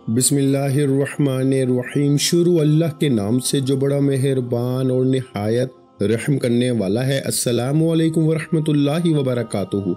बिस्मिल्लाहिर्रहमानिर्रहीम। शुरू अल्लाह के नाम से जो बड़ा मेहरबान और निहायत रहम करने वाला है। अस्सलामु अलैकुम वरहमतुल्लाहि वबरकातुहू।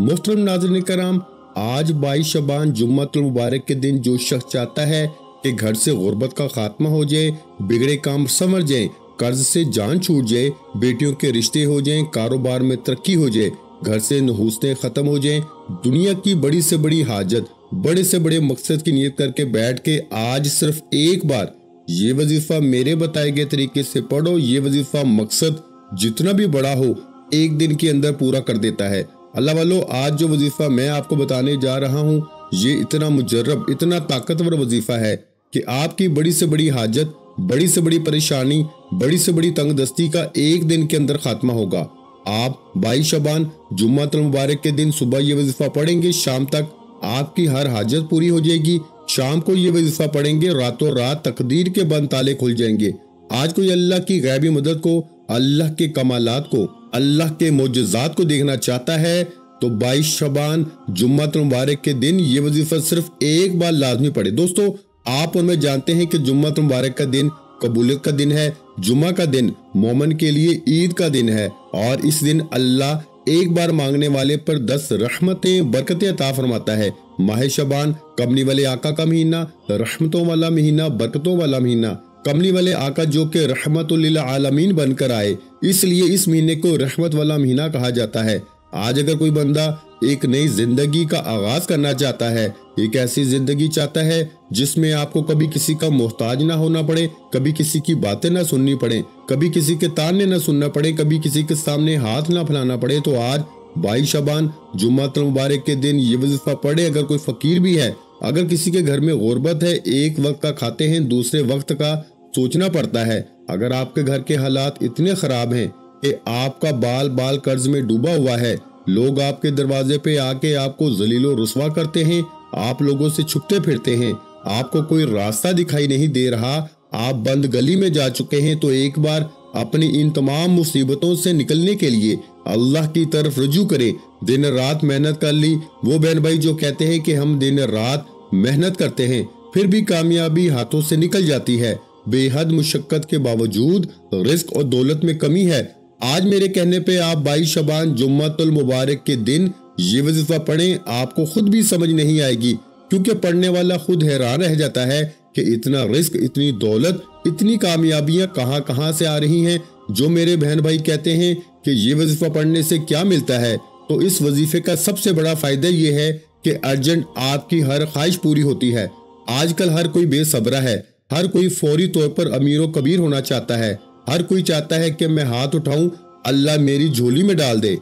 मोहतरम नाज़रीन कराम, आज 22 शबान जुम्मतुल मुबारक के दिन जो शख्स चाहता है कि घर से गुर्बत का खात्मा हो जाए, बिगड़े काम संवर जाए, कर्ज से जान छूट जाए, बेटियों के रिश्ते हो जाएं, कारोबार में तरक्की हो जाए, घर से नहूसतें खत्म हो जाएं, दुनिया की बड़ी से बड़ी हाजत, बड़े से बड़े मकसद की नीयत करके बैठ के आज सिर्फ एक बार ये वजीफा मेरे बताए गए तरीके से पढ़ो। ये वजीफा मकसद जितना भी बड़ा हो एक दिन के अंदर पूरा कर देता है। अल्लाह वालों, आज जो वजीफा मैं आपको बताने जा रहा हूँ ये इतना मुजर्रब, इतना ताकतवर वजीफा है कि आपकी बड़ी से बड़ी हाजत, बड़ी से बड़ी परेशानी, बड़ी से बड़ी तंगदस्ती का एक दिन के अंदर खात्मा होगा। आप 22 शबान जुम्मतुल मुबारक के दिन सुबह ये वजीफा पढ़ेंगे, शाम तक आपकी हर हाजत पूरी हो जाएगी। शाम को ये वजीफा पढ़ेंगे, रातों रात तकदीर के बंद ताले खुल जाएंगे। आज कोई अल्लाह की गैबी मदद को, अल्लाह के कमालात को, अल्लाह के मोजज़ात को देखना चाहता है तो 22 शबान जुम्मतुल मुबारक के दिन ये वजीफा सिर्फ एक बार लाजमी पढ़े। दोस्तों, आप और मैं जानते हैं कि जुम्मतुल मुबारक का दिन कबूलियत का दिन है। जुम्मा का दिन मोमिन के लिए ईद का दिन है और इस दिन अल्लाह एक बार मांगने वाले पर 10 रहमतें, बरकतें अता फरमाता है। माह शबान कमली वाले आका का महीना, रहमतों वाला महीना, बरकतों वाला महीना, कमली वाले आका जो कि रहमतुल लिल आलमीन बनकर आए, इसलिए इस महीने को रहमत वाला महीना कहा जाता है। आज अगर कोई बंदा एक नई जिंदगी का आगाज करना चाहता है, एक ऐसी जिंदगी चाहता है जिसमें आपको कभी किसी का मोहताज ना होना पड़े, कभी किसी की बातें ना सुननी पड़े, कभी किसी के ताने ना सुनना पड़े, कभी किसी के सामने हाथ ना फैलाना पड़े, तो आज 22 शबान जुम्मतुल मुबारक के दिन ये वजीफा पढ़े। अगर कोई फकीर भी है, अगर किसी के घर में गुर्बत है, एक वक्त का खाते हैं, दूसरे वक्त का सोचना पड़ता है, अगर आपके घर के हालात इतने खराब हैं कि आपका बाल बाल कर्ज में डूबा हुआ है, लोग आपके दरवाजे पे आके आपको जलीलो रुस्वा करते हैं, आप लोगों से छुपते फिरते हैं, आपको कोई रास्ता दिखाई नहीं दे रहा, आप बंद गली में जा चुके हैं, तो एक बार अपनी इन तमाम मुसीबतों से निकलने के लिए अल्लाह की तरफ रुजू करें। दिन रात मेहनत कर ली, वो बहन भाई जो कहते हैं कि हम दिन रात मेहनत करते हैं फिर भी कामयाबी हाथों से निकल जाती है, बेहद मुशक्कत के बावजूद रिस्क और दौलत में कमी है, आज मेरे कहने पे आप 22 शबान जुम्मतुल मुबारक के दिन ये वजीफा पढ़ें। आपको खुद भी समझ नहीं आएगी, क्योंकि पढ़ने वाला खुद हैरान रह जाता है कि इतना रिस्क, इतनी दौलत, इतनी कामयाबियां कहां कहां से आ रही हैं। जो मेरे बहन भाई कहते हैं कि ये वजीफा पढ़ने से क्या मिलता है, तो इस वजीफे का सबसे बड़ा फायदा ये है कि अर्जेंट आपकी हर ख्वाहिश पूरी होती है। आजकल हर कोई बेसब्रा है, हर कोई फौरी तौर पर अमीर व कबीर होना चाहता है, हर कोई चाहता है कि मैं हाथ उठाऊं, अल्लाह मेरी झोली में डाल दे,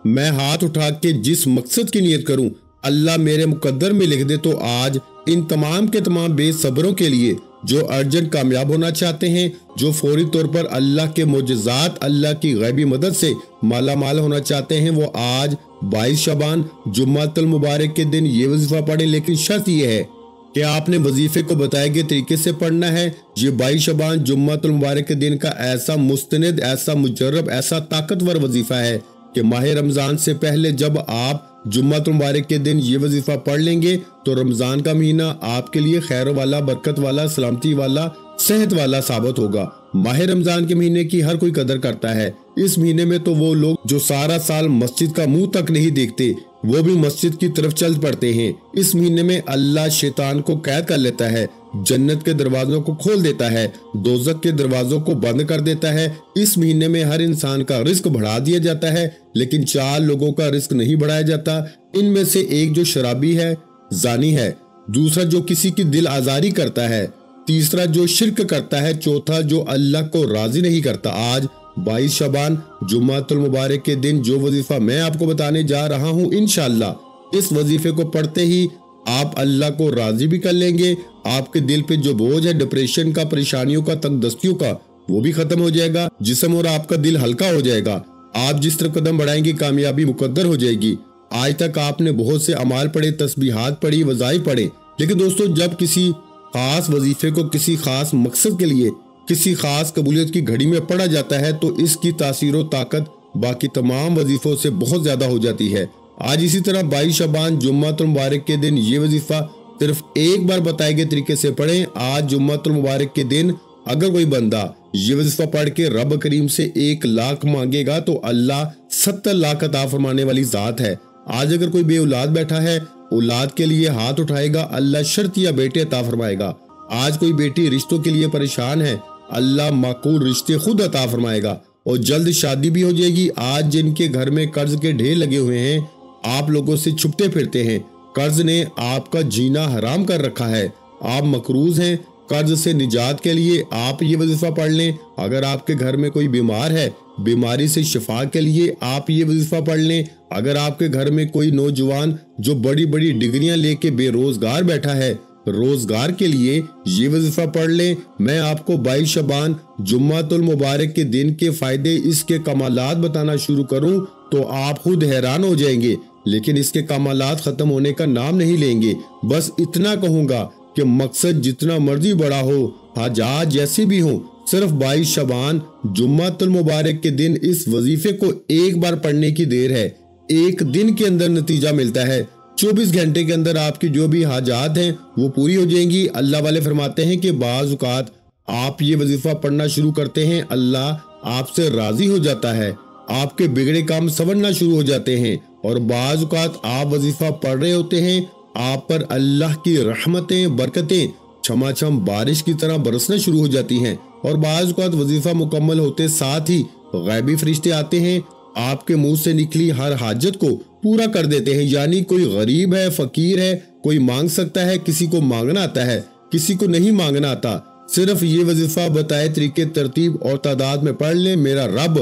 मैं हाथ उठा के जिस मकसद की नियत करूं अल्लाह मेरे मुकद्दर में लिख दे। तो आज इन तमाम के तमाम बेसब्रों के लिए जो अर्जेंट कामयाब होना चाहते हैं, जो फौरी तौर पर अल्लाह के मोजज़ात, अल्लाह की गैबी मदद से माला माल होना चाहते हैं, वो आज 22 शबान जुम्मतुल मुबारक के दिन ये वजीफा पढ़ें। लेकिन शर्त ये है कि आपने वजीफे को बताए गए तरीके से पढ़ना है। ये 22 शबान जुम्मतुल मुबारक के दिन का ऐसा मुस्तनिद, ऐसा मुजर्रब, ऐसा ताकतवर वजीफा है कि माह रमजान से पहले जब आप जुम्मतुल मुबारक के दिन ये वजीफा पढ़ लेंगे तो रमजान का महीना आपके लिए खैर वाला, बरकत वाला, सलामती वाला, सेहत वाला साबित होगा। माह रमजान के महीने की हर कोई कदर करता है। इस महीने में तो वो लोग जो सारा साल मस्जिद का मुंह तक नहीं देखते, वो भी मस्जिद की तरफ चल पड़ते हैं। इस महीने में अल्लाह शैतान को कैद कर लेता है, जन्नत के दरवाजों को खोल देता है, दोज़ख के दरवाजों को बंद कर देता है। इस महीने में हर इंसान का रिस्क बढ़ा दिया जाता है, लेकिन 4 लोगों का रिस्क नहीं बढ़ाया जाता। इनमें से एक जो शराबी है, जानी है, दूसरा जो किसी की दिल आजारी करता है, तीसरा जो शिर्क करता है, चौथा जो अल्लाह को राजी नहीं करता। आज 22 शबान जुम्मतुल मुबारक के दिन जो वजीफा मैं आपको बताने जा रहा हूँ, इंशाअल्लाह इस वजीफे को पढ़ते ही आप अल्लाह को राजी भी कर लेंगे। आपके दिल पे जो बोझ है डिप्रेशन का, परेशानियों का, तंगदस्तियों का, वो भी खत्म हो जाएगा। जिस्म और आपका दिल हल्का हो जाएगा। आप जिस तरफ कदम बढ़ाएंगे कामयाबी मुकद्दर हो जाएगी। आज तक आपने बहुत से अमाल पढ़े, तस्बीहात पढ़ी, वज़ाइफ पढ़े, लेकिन दोस्तों जब किसी खास वजीफे को किसी खास मकसद के लिए, किसी खास कबूलियत की घड़ी में पढ़ा जाता है तो इसकी तासीर व ताकत बाकी तमाम वजीफों से बहुत ज्यादा हो जाती है। आज इसी तरह 22 शबान जुम्मतुल मुबारक के दिन ये वजीफा सिर्फ एक बार बताए गए तरीके से पढ़ें। आज जुम्मतुल मुबारक के दिन अगर कोई बंदा ये वजीफा पढ़ के रब करीम से 1 लाख मांगेगा तो अल्लाह 70 लाख अता फरमाने वाली जात है। आज अगर कोई बे औलाद बैठा है, औलाद के लिए हाथ उठाएगा, अल्लाह शर्तिया बेटे अता फरमाएगा। आज कोई बेटी रिश्तों के लिए परेशान है, अल्लाह माकूल रिश्ते खुद अता फरमाएगा और जल्द शादी भी हो जाएगी। आज जिनके घर में कर्ज के ढेर लगे हुए हैं, आप लोगों से छुपते फिरते हैं, कर्ज ने आपका जीना हराम कर रखा है, आप मकरूज हैं, कर्ज से निजात के लिए आप ये वजीफा पढ़ लें। अगर आपके घर में कोई बीमार है, बीमारी से शिफा के लिए आप ये वजीफा पढ़ लें। अगर आपके घर में कोई नौजवान जो बड़ी बड़ी डिग्रियां लेके बेरोजगार बैठा है, रोजगार के लिए ये वजीफा पढ़ लें। मैं आपको 22 शबान जुम्मतुल मुबारक के दिन के फायदे, इसके कमालात बताना शुरू करूं तो आप खुद हैरान हो जाएंगे, लेकिन इसके कमालात खत्म होने का नाम नहीं लेंगे। बस इतना कहूंगा कि मकसद जितना मर्जी बड़ा हो, हाजात जैसे भी हो, सिर्फ 22 शबान जुम्मतुल मुबारक के दिन इस वजीफे को एक बार पढ़ने की देर है। एक दिन के अंदर नतीजा मिलता है। 24 घंटे के अंदर आपकी जो भी हाजात हैं वो पूरी हो जाएंगी। अल्लाह वाले फरमाते हैं कि बाज़ औक़ात आप ये वजीफा पढ़ना शुरू करते हैं, अल्लाह आपसे राजी हो जाता है, आपके बिगड़े काम संवरना शुरू हो जाते हैं। और बाज़ औक़ात आप वजीफा पढ़ रहे होते हैं, आप पर अल्लाह की रहमतें, बरकतें छमाछम बारिश की तरह बरसना शुरू हो जाती हैं। और बाज़ औक़ात वजीफा मुकम्मल होते साथ ही गैबी फरिश्ते आते हैं, आपके मुंह से निकली हर हाजत को पूरा कर देते हैं। यानी कोई गरीब है, फकीर है, कोई मांग सकता है, किसी को मांगना आता है, किसी को नहीं मांगना आता। सिर्फ ये वजीफा बताए तरीके, तरतीब और तादाद में पढ़ ले, मेरा रब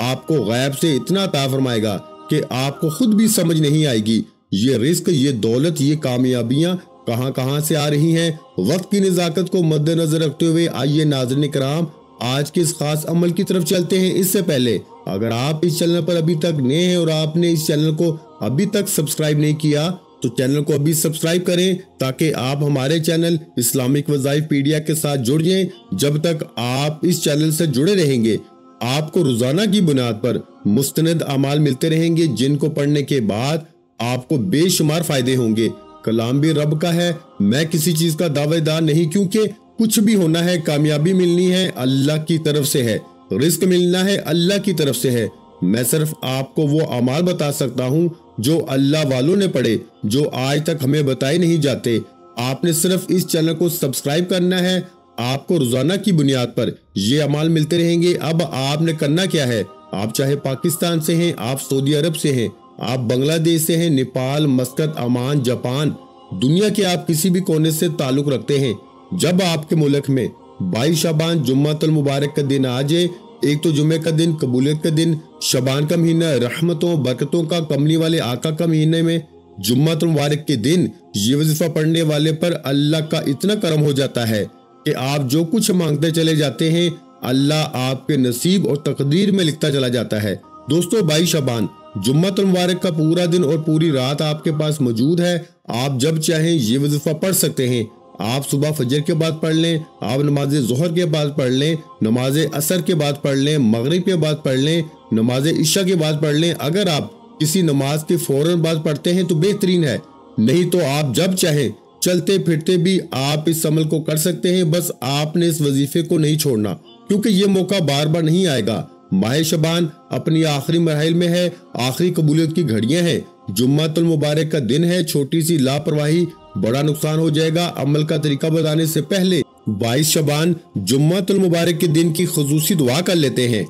आपको गैब से इतना अता फरमाएगा कि आपको खुद भी समझ नहीं आएगी। ये रिस्क, ये दौलत, ये कामयाबियां कहां से आ रही हैं। वक्त की नज़ाकत को मद्देनजर रखते हुए आइए नाज़रीन किराम आज के इस खास अमल की तरफ चलते हैं। इससे पहले अगर आप इस चैनल पर अभी तक नए हैं और आपने इस चैनल को अभी तक सब्सक्राइब नहीं किया तो चैनल को अभी सब्सक्राइब करें ताकि आप हमारे चैनल इस्लामिक वज़ाइफ पीडिया के साथ जुड़ जाएं। जब तक आप इस चैनल से जुड़े रहेंगे आपको रोजाना की बुनियाद पर मुस्तनद अमाल मिलते रहेंगे, जिनको पढ़ने के बाद आपको बेशुमार फायदे होंगे। कलाम भी रब का है, मैं किसी चीज का दावेदार नहीं, क्योंकि कुछ भी होना है, कामयाबी मिलनी है अल्लाह की तरफ से है, रिस्क मिलना है अल्लाह की तरफ से है। मैं सिर्फ आपको वो अमाल बता सकता हूँ जो अल्लाह वालों ने पढ़े, जो आज तक हमें बताए नहीं जाते। आपने सिर्फ इस चैनल को सब्सक्राइब करना है, आपको रोजाना की बुनियाद पर ये अमाल मिलते रहेंगे। अब आपने करना क्या है, आप चाहे पाकिस्तान से हैं, आप सऊदी अरब से हैं, आप बांग्लादेश से हैं, नेपाल, मस्कत, अमान, जापान, दुनिया के आप किसी भी कोने से ताल्लुक रखते हैं, जब आपके मुल्क में 22 शबान जुम्मतुल मुबारक का दिन आ जाए, एक तो जुम्मे का दिन, कबूलियत का दिन, शबान का महीना, रहमतों बरकतों का, कमली वाले आका का महीने में जुम्मतुल मुबारक के दिन ये वजीफा पढ़ने वाले पर अल्लाह का इतना करम हो जाता है कि आप जो कुछ मांगते चले जाते हैं अल्लाह आपके नसीब और तकदीर में लिखता चला जाता है। दोस्तों 22 शबान जुम्मतुल मुबारक का पूरा दिन और पूरी रात आपके पास मौजूद है। आप जब चाहें ये वजीफा पढ़ सकते हैं। आप सुबह फजर के बाद पढ़ लें, आप नमाज ज़ोहर के बाद पढ़ लें, नमाज असर के बाद पढ़ लें, मगरिब के बाद पढ़ लें, नमाज इशा के बाद पढ़ लें। अगर आप किसी नमाज के फौरन बाद पढ़ते हैं तो बेहतरीन है, नहीं तो आप जब चाहें चलते फिरते भी आप इस अमल को कर सकते हैं। बस आपने इस वजीफे को नहीं छोड़ना, क्योंकि ये मौका बार बार नहीं आएगा। माह शबान अपनी आखिरी मरहल में है, आखिरी कबूलियत की घड़ियां हैं, जुम्मतुल मुबारक का दिन है। छोटी सी लापरवाही बड़ा नुकसान हो जाएगा। अमल का तरीका बताने से पहले 22 शबान जुम्मतुल मुबारक के दिन की खुसूसी दुआ कर लेते हैं।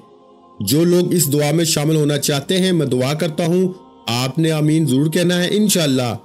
जो लोग इस दुआ में शामिल होना चाहते हैं, मैं दुआ करता हूँ, आपने आमीन जरूर कहना है। इंशाअल्लाह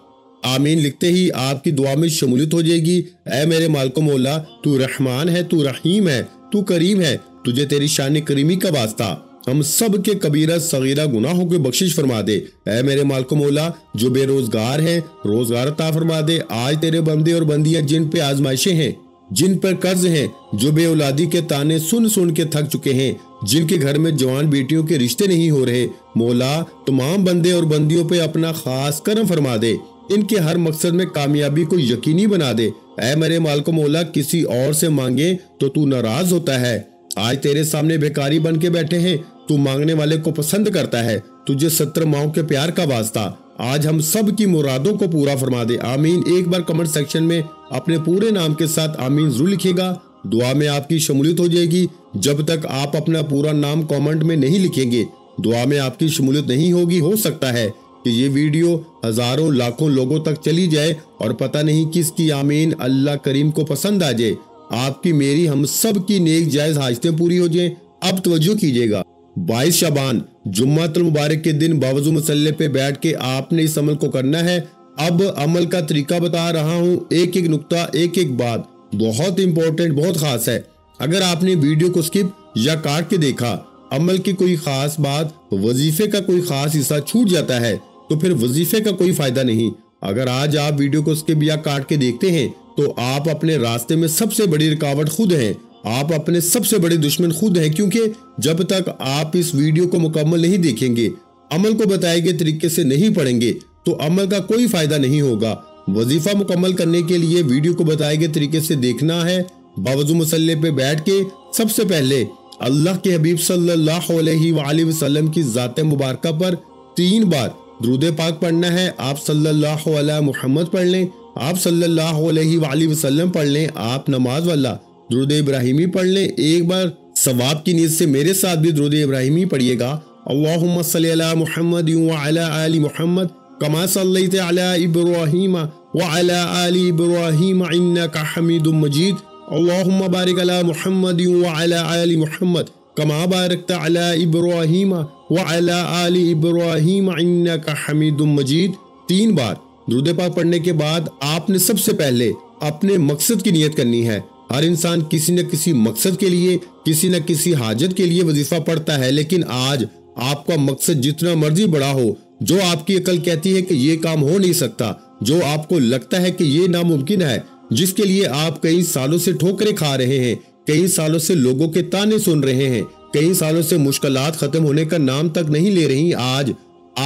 आमीन लिखते ही आपकी दुआ में शमूलियत हो जाएगी। ऐ मेरे मालिक मौला, तू रहमान है, तू रहीम है, तू करीम है, तुझे तेरी शान करीमी का वास्ता, हम सब के कबीरा सगीरा गुनाहों की बख्शिश फरमा दे। ऐ मेरे मालिक मौला, जो बेरोजगार हैं रोजगार अता फरमा दे। आज तेरे बंदे और बंदियां जिन पे आजमाइशें हैं, जिन पर कर्ज हैं, जो बे औलादी के ताने सुन सुन के थक चुके हैं, जिनके घर में जवान बेटियों के रिश्ते नहीं हो रहे, मौला तमाम बंदे और बंदियों पे अपना खास करम फरमा दे, इनके हर मकसद में कामयाबी को यकीनी बना दे। ऐ मेरे मालिक मौला, किसी और से मांगे तो तू नाराज होता है। आज तेरे सामने भिखारी बन के बैठे हैं, तू मांगने वाले को पसंद करता है। तुझे 70 माओं के प्यार का वास्ता, آج ہم سب کی مرادوں کو پورا فرما دے، آمین۔ ایک بار کمنٹ سیکشن میں اپنے پورے نام کے ساتھ آمین ضرور لکھیے گا، دعا میں آپ کی شمولیت ہو جائے گی۔ جب تک آپ اپنا پورا نام کامنٹ میں نہیں لکھیں گے، دعا میں آپ کی شمولیت نہیں ہوگی۔ ہو سکتا ہے کہ یہ ویڈیو ہزاروں لاکھوں لوگوں تک چلی جائے اور پتہ نہیں کس کی آمین اللہ کریم کو پسند آ جائے، آپ کی میری ہم سب کی نیک جائز حاجتیں پوری ہو جائیں۔ اب توجہ کیجئے گا، 22 شعبان جمعۃ المبارک کے دن باوضو مصلی پہ بیٹھ کے آپ نے اس عمل کو کرنا ہے۔ اب عمل کا طریقہ بتا رہا ہوں، ایک ایک نقطہ، ایک ایک بات بہت امپورٹنٹ، بہت خاص ہے۔ اگر آپ نے ویڈیو کو سکپ یا کاٹ کے دیکھا، عمل کی کوئی خاص بات، وظیفے کا کوئی خاص حصہ چھوٹ جاتا ہے تو پھر وظیفے کا کوئی فائدہ نہیں۔ اگر آج آپ ویڈیو کو سکپ یا کاٹ کے دیکھتے ہیں تو آپ اپنے راستے میں سب سے بڑی رکاوٹ خود ہیں، آپ اپنے سب سے بڑے دشمن خود ہیں، کیونکہ جب تک آپ اس ویڈیو کو مکمل نہیں دیکھیں گے، عمل کو بتائے گئے طریقے سے نہیں پڑھیں گے تو عمل کا کوئی فائدہ نہیں ہوگا۔ وظیفہ مکمل کرنے کے لیے ویڈیو کو بتائے گئے طریقے سے دیکھنا ہے۔ باوضو مصلی پہ بیٹھ کے سب سے پہلے اللہ کے حبیب صلی اللہ علیہ وآلہ وسلم کی ذات مبارکہ پر 3 بار درود پاک پڑھنا ہے۔ آپ صلی اللہ علیہ محمد پڑھ لیں، آپ صلی اللہ علیہ وآلہ وسلم پڑھ لیں، آپ نماز والا درود ابراہیمی پڑھ لیں۔ ایک بار ثواب کی نیت سے میرے ساتھ بھی درود ابراہیمی پڑھیے گا، اللہم صلی علی محمد وعلی آل محمد کما صلیت علی ابراہیم وعلی آل ابراہیم انک حمید مجید، اللہم بارک علی محمد وعلی آل محمد کما بارکت علی ابراہیم وعلی آل ابراہیم انک حمید مجید۔ 3 بار درود پاک پڑھنے کے بعد آپ نے سب سے پہلے اپنے مقصد کی نیت کرنی ہے۔ ہر انسان کسی نہ کسی مقصد کے لیے، کسی نہ کسی حاجت کے لیے وظیفہ پڑھتا ہے، لیکن آج آپ کا مقصد جتنا مرضی بڑا ہو، جو آپ کی عقل کہتی ہے کہ یہ کام ہو نہیں سکتا، جو آپ کو لگتا ہے کہ یہ ناممکن ہے، جس کے لیے آپ کئی سالوں سے ٹھوکریں کھا رہے ہیں، کئی سالوں سے لوگوں کے تانے سن رہے ہیں، کئی سالوں سے مشکلات ختم ہونے کا نام تک نہیں لے رہی، آج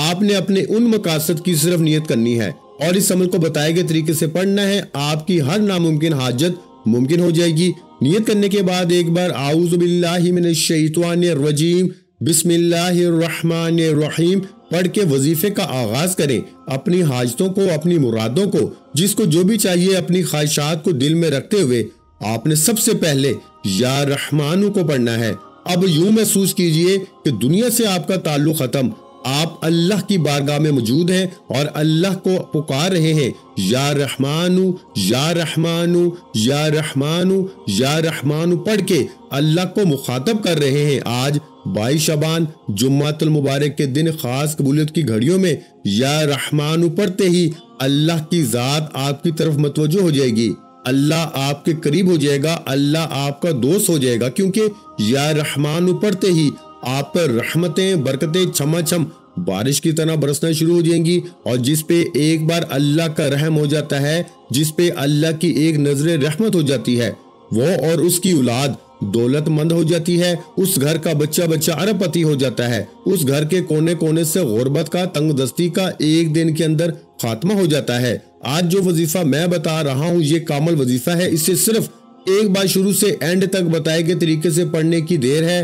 آپ نے اپنے ان مقاصد کی صرف نیت کرنی ہے اور اس عمل کو بتائے گئے طریقے سے پڑھنا ہے۔ آپ کی ہر ناممکن حاجت ممکن ہو جائے گی۔ نیت کرنے کے بعد ایک بار اعوذ باللہ من الشیطان الرجیم بسم اللہ الرحمن الرحیم پڑھ کے وظیفے کا آغاز کریں۔ اپنی حاجتوں کو، اپنی مرادوں کو، جس کو جو بھی چاہیے، اپنی خواہشات کو دل میں رکھتے ہوئے آپ نے سب سے پہلے یا رحمانو کو پڑھنا ہے۔ اب یوں محسوس کیجئے کہ دنیا سے آپ کا تعلق ختم، آپ اللہ کی بارگاہ میں موجود ہیں اور اللہ کو پکار رہے ہیں، یا رحمانو یا رحمانو یا رحمانو یا رحمانو پڑھ کے اللہ کو مخاطب کر رہے ہیں۔ آج 22 شعبان جمعۃ المبارک کے دن خاص قبولیت کی گھڑیوں میں یا رحمانو پڑھتے ہی اللہ کی ذات آپ کی طرف متوجہ ہو جائے گی، اللہ آپ کے قریب ہو جائے گا، اللہ آپ کا دوست ہو جائے گا، کیونکہ یا رحمانو پڑھتے ہی آپ پر رحمتیں، برکتیں چھما چھم بارش کی طرح برسنا شروع ہو جائیں گی، اور جس پہ ایک بار اللہ کا رحم ہو جاتا ہے، جس پہ اللہ کی ایک نظر رحمت ہو جاتی ہے، وہ اور اس کی اولاد دولت مند ہو جاتی ہے، اس گھر کا بچہ ارب پتی ہو جاتا ہے، اس گھر کے کونے کونے سے غربت کا، تنگ دستی کا ایک دن کے اندر خاتمہ ہو جاتا ہے۔ آج جو وظیفہ میں بتا رہا ہوں یہ کامل وظیفہ ہے، اسے صرف ایک بار شروع سے اینڈ تک بتائے گئے طریقے سے پڑھنے کی دیر ہے۔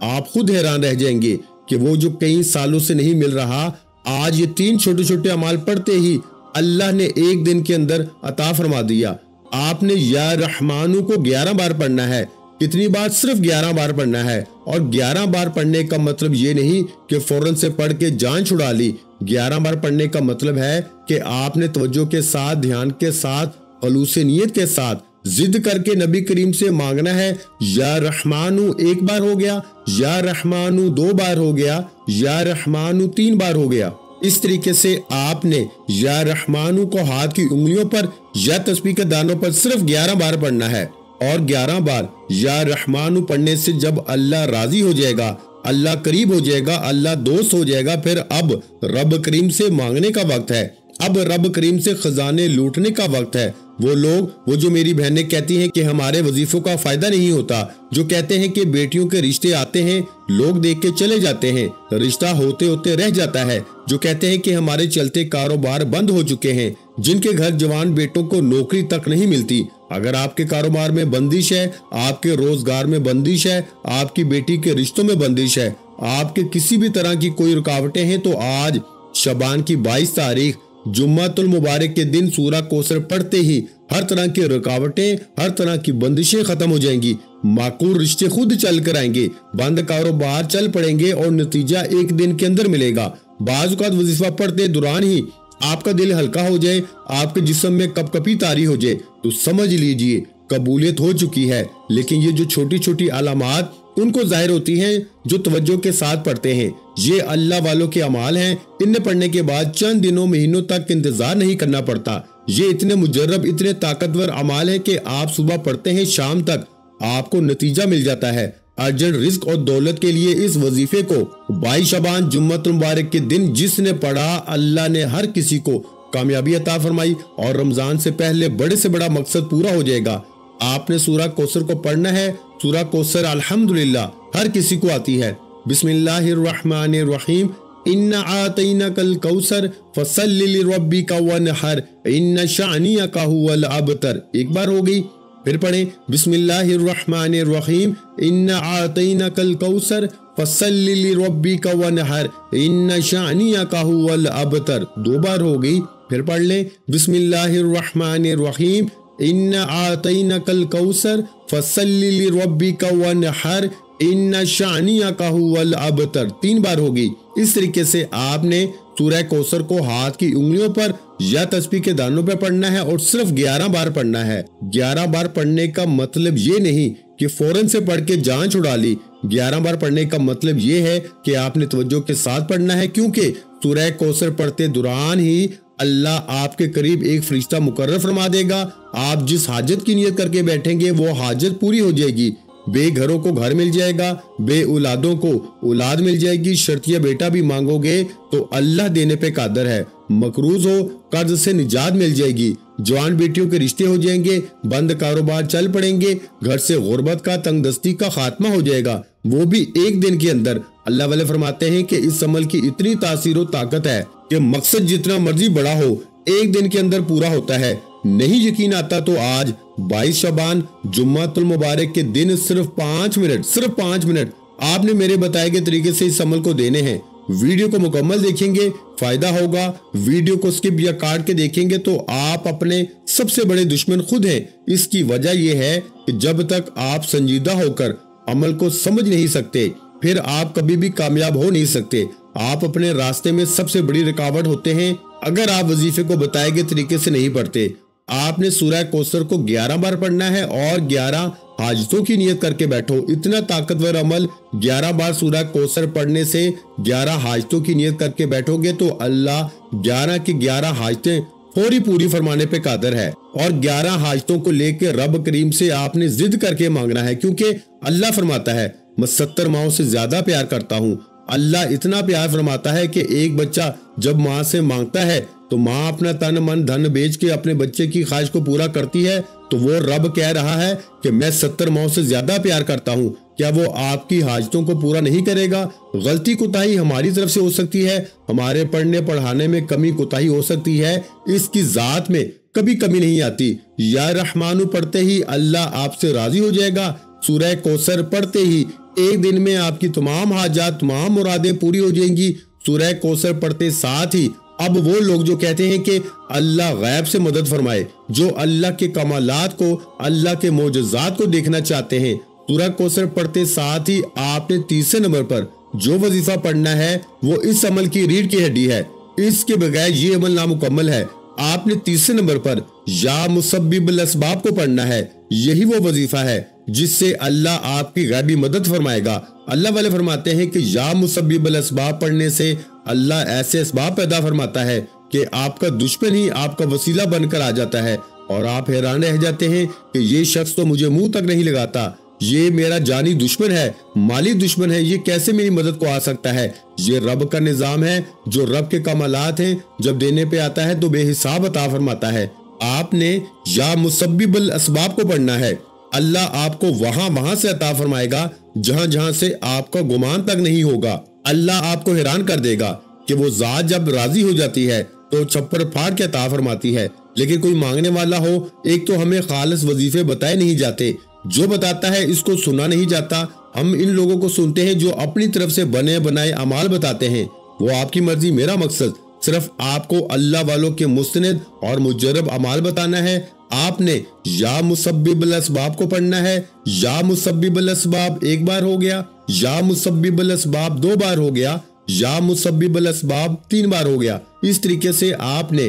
آپ خود حیران رہ جائیں گے کہ وہ جو کئی سالوں سے نہیں مل رہا، آج یہ 3 چھوٹے چھوٹے اعمال پڑھتے ہی اللہ نے ایک دن کے اندر عطا فرما دیا۔ آپ نے یا رحمانو کو 11 بار پڑھنا ہے۔ کتنی بار؟ صرف 11 بار پڑھنا ہے، اور 11 بار پڑھنے کا مطلب یہ نہیں کہ فوراً سے پڑھ کے جان چھڑا لی۔ 11 بار پڑھنے کا مطلب ہے کہ آپ نے توجہ کے ساتھ، دھیان کے ساتھ، خلوص نیت کے ساتھ ضد کر کے نبی کریم سے مانگنا ہے۔ یا رحمانو 1 بار ہو گیا، یا رحمانو 2 بار ہو گیا، یا رحمانو 3 بار ہو گیا۔ اس طریقے سے آپ نے یا رحمانو کو ہاتھ کی انگلیوں پر یا تسبیح کے دانوں پر صرف 11 بار پڑھنا ہے، اور 11 بار یا رحمانو پڑھنے سے جب اللہ راضی ہو جائے گا، اللہ قریب ہو جائے گا، اللہ دوست ہو جائے گا، پھر اب رب کریم سے مانگنے کا وقت ہے، اب رب کریم سے خزانے لوٹنے کا وقت ہے۔ وہ جو میری بہنیں کہتی ہیں کہ ہمارے وظیفوں کا فائدہ نہیں ہوتا، جو کہتے ہیں کہ بیٹیوں کے رشتے آتے ہیں، لوگ دیکھ کے چلے جاتے ہیں، رشتہ ہوتے ہوتے رہ جاتا ہے، جو کہتے ہیں کہ ہمارے چلتے کاروبار بند ہو چکے ہیں، جن کے گھر جوان بیٹوں کو نوکری تک نہیں ملتی، اگر آپ کے کاروبار میں بندش ہے، آپ کے روزگار میں بندش ہے، آپ کی بیٹی کے رشتوں میں بندش ہے، آپ کے کسی بھی طرح کی کوئی رکاوٹیں ہیں، تو آج शबान की 22 तारीख जुम्मतुल मुबारक के दिन सूरह कौसर पढ़ते ही हर तरह की रुकावटें, हर तरह की बंदिशें खत्म हो जाएंगी। माकूल रिश्ते खुद चल कर आएंगे, बंद कारोबार चल पड़ेंगे और नतीजा एक दिन के अंदर मिलेगा। बाज़ औक़ात वजीफा पढ़ते दौरान ही आपका दिल हल्का हो जाए, आपके जिस्म में कपकपी तारी हो जाए, तो समझ लीजिए कबूलियत हो चुकी है। लेकिन ये जो छोटी छोटी अलामात उनको जाहिर होती हैं जो तवज्जो के साथ पढ़ते हैं। ये अल्लाह वालों के अमाल हैं। इन्हें पढ़ने के बाद चंद दिनों महीनों तक इंतजार नहीं करना पड़ता। ये इतने मुजर्रब, इतने ताकतवर अमाल हैं कि आप सुबह पढ़ते हैं, शाम तक आपको नतीजा मिल जाता है। अर्जेंट रिस्क और दौलत के लिए इस वजीफे को 22 शबान जुम्मतुल मुबारक के दिन जिसने पढ़ा, अल्लाह ने हर किसी को कामयाबी अता फरमाई और रमजान से पहले बड़े से बड़ा मकसद पूरा हो जाएगा। आपने सूरह कौसर को पढ़ना है। सूरह कौसर अल्हम्दुलिल्लाह हर किसी को आती है। बिस्मिल्लाहिर्रहमानिर्रहीम। इन्ना आतैनाकल कौसर फसल्लि लिरब्बिका वनहर इन्ना शानियका हुवल अबतर। एक बार हो गई, फिर पढ़ें बिस्मिल्लाहिर्रहमानिर्रहीम। इन्ना आतैनाकल कौसर फसल्लि लिरब्बिका वनहर इन्ना शानियका हुवल अबतर। दो बार हो गई, फिर पढ़ लें बिस्मिल्लाहिर्रहमानिर्रहीम। इन्ना आतैनाकल कौसर फसल्लि लिरब्बिका वनहर इन्ना शानियका हुवल अबतर। 3 बार होगी। इस तरीके से आपने सूरह कौसर को हाथ की उंगलियों पर या तस्बीह के दानों पर पढ़ना है और सिर्फ 11 बार पढ़ना है। 11 बार पढ़ने का मतलब ये नहीं कि फौरन से पढ़ के जान छुड़ा ली। 11 बार पढ़ने का मतलब ये है कि आपने तवज्जो के साथ पढ़ना है, क्योंकि सूरह कौसर पढ़ते दौरान ही अल्लाह आपके करीब एक फरिश्ता मुकर्रर फरमा देगा। आप जिस हाजत की नियत करके बैठेंगे वो हाजत पूरी हो जाएगी। बेघरों को घर मिल जाएगा, बे औलादों को औलाद मिल जाएगी। शर्तिया बेटा भी मांगोगे तो अल्लाह देने पे कादर है। मकरूज हो कर्ज से निजात मिल जाएगी। जवान बेटियों के रिश्ते हो जाएंगे, बंद कारोबार चल पड़ेंगे, घर से गुर्बत का, तंगदस्ती का खात्मा हो जाएगा, वो भी एक दिन के अंदर। अल्लाह वाले फरमाते हैं कि इस अमल की इतनी तासीर और ताकत है कि मकसद जितना मर्जी बड़ा हो एक दिन के अंदर पूरा होता है। नहीं यकीन आता तो आज 22 शबान जुम्मतुल मुबारक के दिन सिर्फ 5 मिनट आपने मेरे बताए गए तरीके से इस अमल को देने हैं। वीडियो को मुकम्मल देखेंगे, फायदा होगा। वीडियो को स्किप या काट के देखेंगे तो आप अपने सबसे बड़े दुश्मन खुद हैं। इसकी वजह यह है कि जब तक आप संजीदा होकर अमल को समझ नहीं सकते, फिर आप कभी भी कामयाब हो नहीं सकते। आप अपने रास्ते में सबसे बड़ी रुकावट होते हैं अगर आप वजीफे को बताए गए तरीके से नहीं पढ़ते। आपने सूरह कौसर को 11 बार पढ़ना है और 11 हाजतों की नियत करके बैठो। इतना ताकतवर अमल, 11 बार सूरह कौसर पढ़ने से 11 हाजतों की नियत करके बैठोगे तो अल्लाह 11 की 11 हाजतें फौरी पूरी फरमाने पे कादर है। और 11 हाजतों को लेकर रब करीम से आपने जिद करके मांगना है, क्योंकि अल्लाह फरमाता है मैं 70 माओं से ज्यादा प्यार करता हूँ। अल्लाह इतना प्यार फरमाता है कि एक बच्चा जब माँ से मांगता है तो माँ अपना तन मन धन बेच के अपने बच्चे की ख्वाहिश को पूरा करती है। तो वो रब कह रहा है कि मैं 70 माओं से ज्यादा प्यार करता हूँ। क्या वो आपकी हाजतों को पूरा नहीं करेगा? गलती कोताही हमारी तरफ से हो सकती है, हमारे पढ़ने पढ़ाने में कमी कोताही हो सकती है, इसकी जात में कभी कमी नहीं आती। या रहमानु पढ़ते ही अल्लाह आपसे राजी हो जाएगा। सूरह कौसर पढ़ते ही एक दिन में आपकी तमाम हाजात, तमाम मुरादें पूरी हो जाएंगी। सूरह कौसर पढ़ते साथ ही अब वो लोग जो कहते हैं कि अल्लाह गैब से मदद फरमाए, जो अल्लाह के कमालात को, अल्लाह के मोजज़ात को देखना चाहते हैं, सूरह कौसर पढ़ते साथ ही आपने तीसरे नंबर पर जो वजीफा पढ़ना है वो इस अमल की रीढ़ की हड्डी है। इसके बगैर ये अमल नामुकम्मल है। आपने तीसरे नंबर पर या मुसब्बिबुल अस्बाब को पढ़ना है। यही वो वजीफा है जिससे अल्लाह आपकी गैबी मदद फरमाएगा। अल्लाह वाले फरमाते हैं कि या मुसब्बिबुल अस्बाब पढ़ने से अल्लाह ऐसे असबाब पैदा फरमाता है कि आपका दुश्मन ही आपका वसीला बनकर आ जाता है और आप हैरान रह जाते हैं कि ये शख्स तो मुझे मुंह तक नहीं लगाता, ये मेरा जानी दुश्मन है, माली दुश्मन है, ये कैसे मेरी मदद को आ सकता है? ये रब का निजाम है, जो रब के कमालात हैं, जब देने पे आता है तो बेहिसाब अता फरमाता है। आपने या मुसब्बिबुल अस्बाब को पढ़ना है। अल्लाह आपको वहां से अता फरमाएगा जहां से आपका गुमान तक नहीं होगा। अल्लाह आपको हैरान कर देगा कि वो जात जब राजी हो जाती है तो छप्पर फाड़ के अता फरमाती है। लेकिन कोई मांगने वाला हो, एक तो हमें खालिस वजीफे बताए नहीं जाते, जो बताता है इसको सुना नहीं जाता। हम इन लोगों को सुनते हैं जो अपनी तरफ से बने बनाए अमाल बताते हैं। वो आपकी मर्जी मेरा मकसद, صرف آپ کو اللہ والوں کے مستند اور مجرب اعمال بتانا ہے۔ آپ نے یا مسبب الاسباب کو پڑھنا ہے۔ یا مسبب الاسباب ایک بار ہو گیا، یا مسبب الاسباب دو بار ہو گیا، یا مسبب الاسباب تین بار ہو گیا۔ اس طریقے سے آپ نے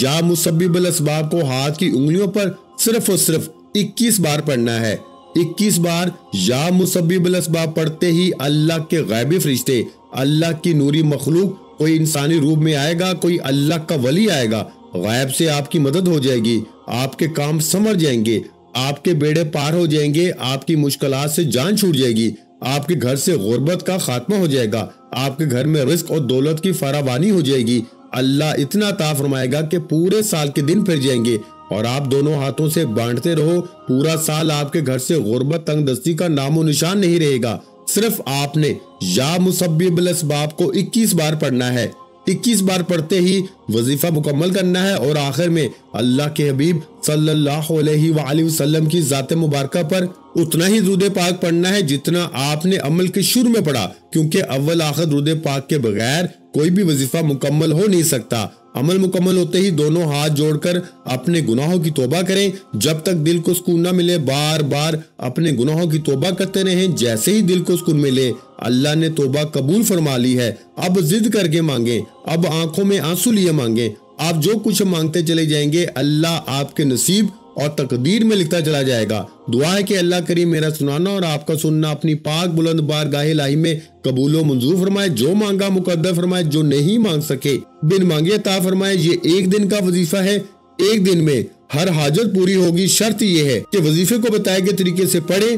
یا مسبب الاسباب کو ہاتھ کی انگلیوں پر صرف اور صرف 21 بار پڑھنا ہے۔ 21 بار یا مسبب الاسباب پڑھتے ہی اللہ کے غیبی فرشتے، اللہ کی نوری مخلوق، کوئی انسانی روپ میں آئے گا، کوئی اللہ کا ولی آئے گا، غیب سے آپ کی مدد ہو جائے گی، آپ کے کام سمر جائیں گے، آپ کے بیڑے پار ہو جائیں گے، آپ کی مشکلات سے جان چھوٹ جائے گی، آپ کے گھر سے غربت کا خاتمہ ہو جائے گا، آپ کے گھر میں رزق اور دولت کی فراوانی ہو جائے گی۔ اللہ اتنا عطا فرمائے گا کہ پورے سال کے دن پھر جائیں گے اور آپ دونوں ہاتھوں سے بانٹتے رہو، پورا سال آپ کے گھر سے غربت تنگ دستی کا نام و نشان نہیں رہے گا۔ صرف آپ نے یا مسبب الاسباب کو 21 بار پڑھنا ہے۔ 21 بار پڑھتے ہی وظیفہ مکمل کرنا ہے اور آخر میں اللہ کے حبیب صلی اللہ علیہ وآلہ وسلم کی ذات مبارکہ پر اتنا ہی درود پاک پڑھنا ہے جتنا آپ نے عمل کے شروع میں پڑھا، کیونکہ اول آخر درود پاک کے بغیر کوئی بھی وظیفہ مکمل ہو نہیں سکتا۔ عمل مکمل ہوتے ہی دونوں ہاتھ جوڑ کر اپنے گناہوں کی توبہ کریں، جب تک دل کو سکون نہ ملے بار بار اپنے گناہوں کی توبہ کرتے رہیں۔ جیسے ہی دل کو سکون ملے اللہ نے توبہ قبول فرما لی ہے، اب ضد کر کے مانگیں، اب آنکھوں میں آنسو لیے مانگیں، آپ جو کچھ مانگتے چلے جائیں گے اللہ آپ کے نصیب اور تقدیر میں لکھتا چلا جائے گا۔ دعا ہے کہ اللہ کریم میرا سنانا اور آپ کا سننا اپنی پاک بلند بارگاہ الہی میں قبول و منظور فرمائے، جو مانگا مقدر فرمائے، جو نہیں مانگ سکے بن مانگے عطا فرمائے۔ یہ ایک دن کا وظیفہ ہے، ایک دن میں ہر حاجت پوری ہوگی۔ شرط یہ ہے کہ وظیفے کو بتائے گئے طریقے سے پڑھیں،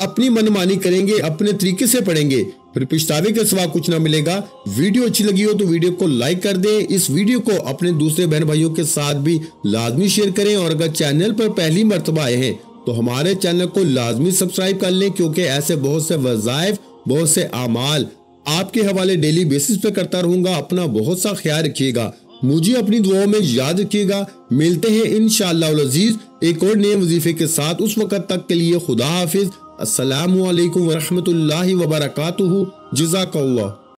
اپنی منمانی کریں گے، اپنے طریقے سے پڑھیں گے، پھر پچھتاوے کے سوا کچھ نہ ملے گا۔ ویڈیو اچھی لگی ہو تو ویڈیو کو لائک کر دیں، اس ویڈیو کو اپنے دوسرے بہن بھائیوں کے ساتھ بھی لازمی شیئر کریں، اور اگر چینل پر پہلی مرتبہ آئے ہیں تو ہمارے چینل کو لازمی سبسکرائب کر لیں، کیونکہ ایسے بہت سے وظائف، بہت سے اعمال آپ کے حوالے ڈیلی بیسس پہ کرتا رہوں گا۔ اپنا بہت سا خیال رکھیے گا، مجھے اپنی دعاؤں میں یاد رکھیے گا۔ ملتے ہیں انشاءاللہ العزیز ایک اور نئے وظیفے کے ساتھ، اس وقت تک کے لیے خدا حافظ۔ السلام علیکم ورحمۃ اللہ وبرکاتہ۔ جزاک اللہ۔